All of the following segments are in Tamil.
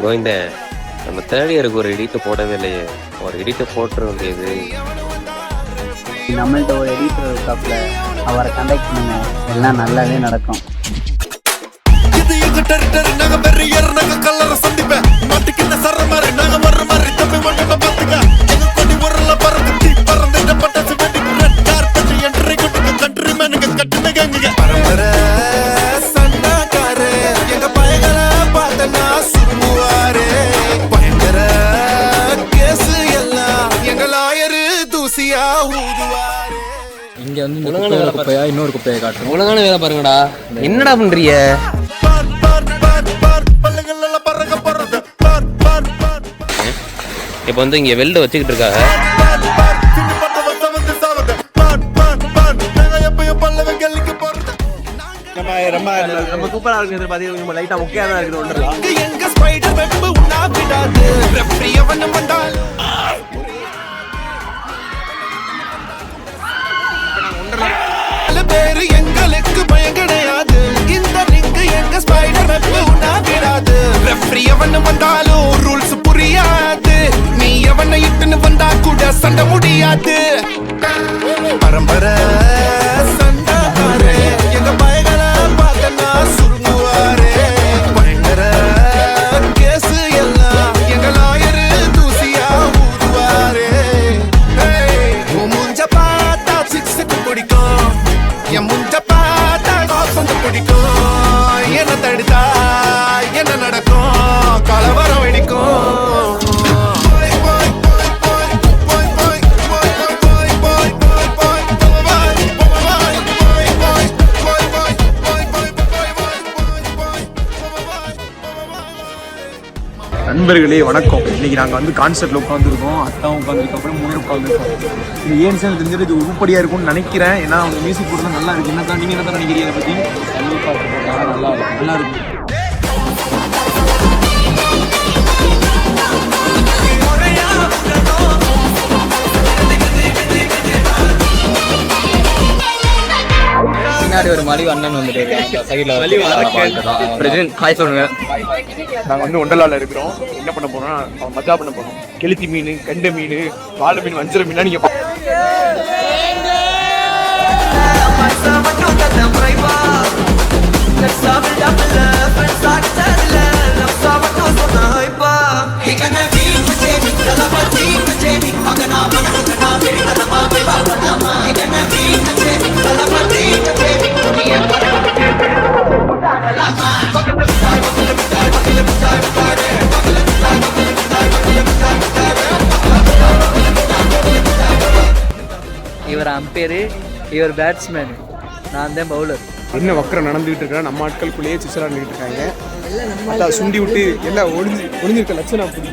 கோவிந்தன், நம்ம தேர்ட் இயருக்கு ஒரு எடிட்டை போடவே இல்லையே. ஒரு எடிட்டை போட்டுற வேண்டியது. நம்மள்ட்ட ஒரு எடிட்டர் இருக்காப்புல, அவரை கண்டக்ட் பண்ணுங்க, எல்லாம் நல்லாவே நடக்கும். இங்க வந்து குப்பையா இன்னொரு குப்பையை காட்டும். ஒழுங்கான வேலை பாருங்கடா. என்னடா பண்றீங்க? இப்ப வந்து இங்க வெல்டு வச்சுக்கிட்டு இருக்காங்க. நம்ம சூப்பரா இருக்குது. பாத்தீங்கன்னா லைட்டா முக்கியமா தான் இருக்குது. எங்களுக்கு பயம் கிடையாது. இந்த ரிங்கு எங்க ஸ்பைடர் வெப் உண்டா விடாது. ரெஃப்ரி எவன் வந்தாலும் ரூல்ஸ் புரியாது. நீ எவனை இட்டுன்னு வந்தா கூட சண்டை முடியாது. பரம்பரை சண்டாக்காரே, எங்க பயங்களை பார்த்தனா சுருங்குவாரே. பயங்கர கேசு எல்லாம் எங்க லாயரு தூசியா ஊதுவாரே. மூஞ்ச பார்த்தா சிக்ஸுக்கு பிடிக்கும், என் முஞ்ச பார்த்தா காசு பிடிக்கும். என்ன தடுத்தா என்ன நடக்கும், கலவரம் வெடிக்கும். நண்பர்களே வணக்கம். இன்னைக்கு நாங்கள் வந்து கான்சர்ட்ல உட்காந்துருக்கோம். அத்தான் உட்காந்துருக்கோம், அப்புறம் முன்னே உட்காந்துருக்கோம். இது ஏன் சார் தெரிஞ்சது, இது உருப்படியா இருக்கும்னு நினைக்கிறேன். ஏன்னா அவங்க மியூசிக் போட்டு நல்லா இருக்கு. என்ன தான் நீங்க என்ன தான் நினைக்கிறீங்க அதை பத்தி? நல்லா இருக்கும், நல்லா இருக்கும். பின்னாடி ஒரு மலிவு அண்ணன் வந்துட்டு ஹாய் சொல்லுங்க. நாங்கள் வந்து ஒண்டலால இருக்கிறோம். என்ன பண்ண போறோம்னா மஜா பண்ண போறோம். கெளுத்தி மீன், கெண்டை மீன், வாழை மீன், வஞ்சர மீனா நீங்க இவர் அம்பையரு, இவர் பேட்ஸ்மேன், நான் தான் பவுலர். என்ன வக்கரம் நடந்துகிட்டு இருக்கா? நம்ம ஆட்களுக்குள்ளேயே சிசரா இருந்துகிட்டு இருக்காங்க. அதான் சுண்டி விட்டு எல்லாம் ஒளிஞ்சிருக்க லட்சணம் அப்படி.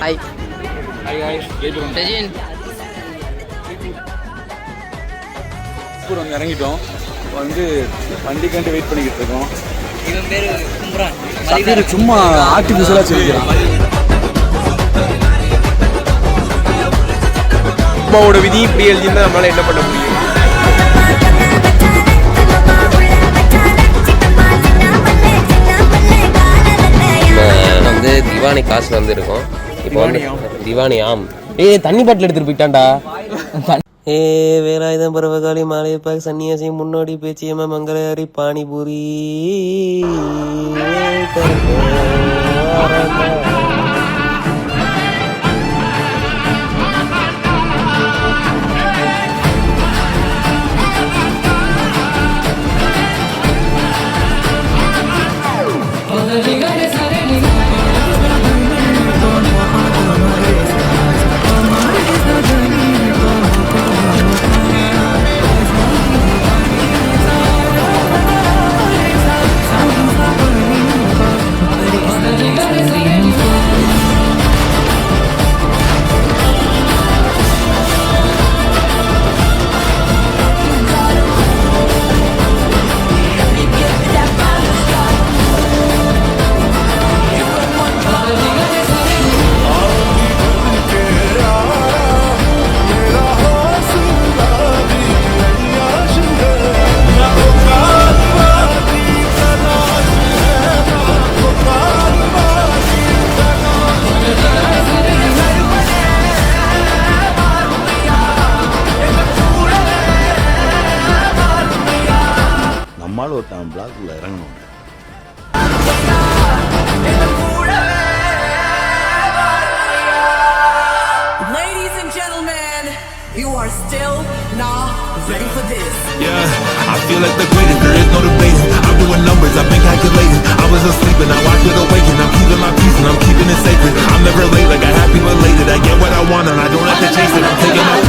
ஹாய் வந்து இறங்கிட்டோம். வந்து வண்டிக்காண்டு வெயிட் பண்ணிக்கிட்டு இருக்கோம். இவன் பேரு கும்ரான். சும்மா ஆர்டிஃபிஷியலா சொல்லிக்கிறான். அம்மாவோட விதி இப்படி எழுதியிருந்தா நம்மளால என்ன பண்ண முடியும்? வந்து திவானி காசு வந்திருக்கோம். இப்போ வந்து திவானி ஆம். தண்ணி பாட்டில் எடுத்துட்டு போயிட்டான்டா. வேலாயுதம் பருவகாலி மாலையப்பாக சன்னியாசி முன்னோடி Pechiyamma மங்களஹரி panipuri. Thank you. feel like the greatest, there is no debating. I'm doing numbers, I've been calculating. I was asleep and now I feel awakened. I'm keeping my peace and I'm keeping it sacred. I'm never late, like I have people elated. I get what I want and I don't have to chase it. I'm taking my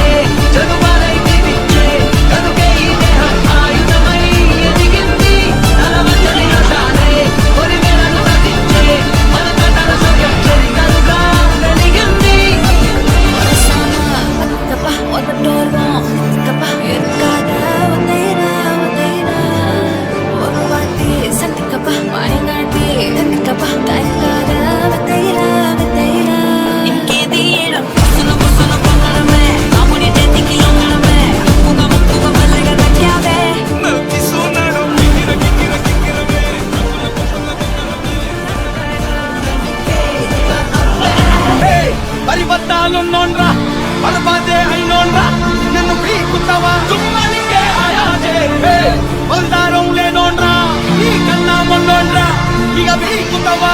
పరిబద్ధాలున్నోండ్రా పదపాదే అయినోండ్రా నన్ను పీకుతావా తుమ్మనికే ఆయాజే బల్దారం లేనోండ్రా ఈ కన్నా మొన్నోండ్రా ఇక పీకుతావా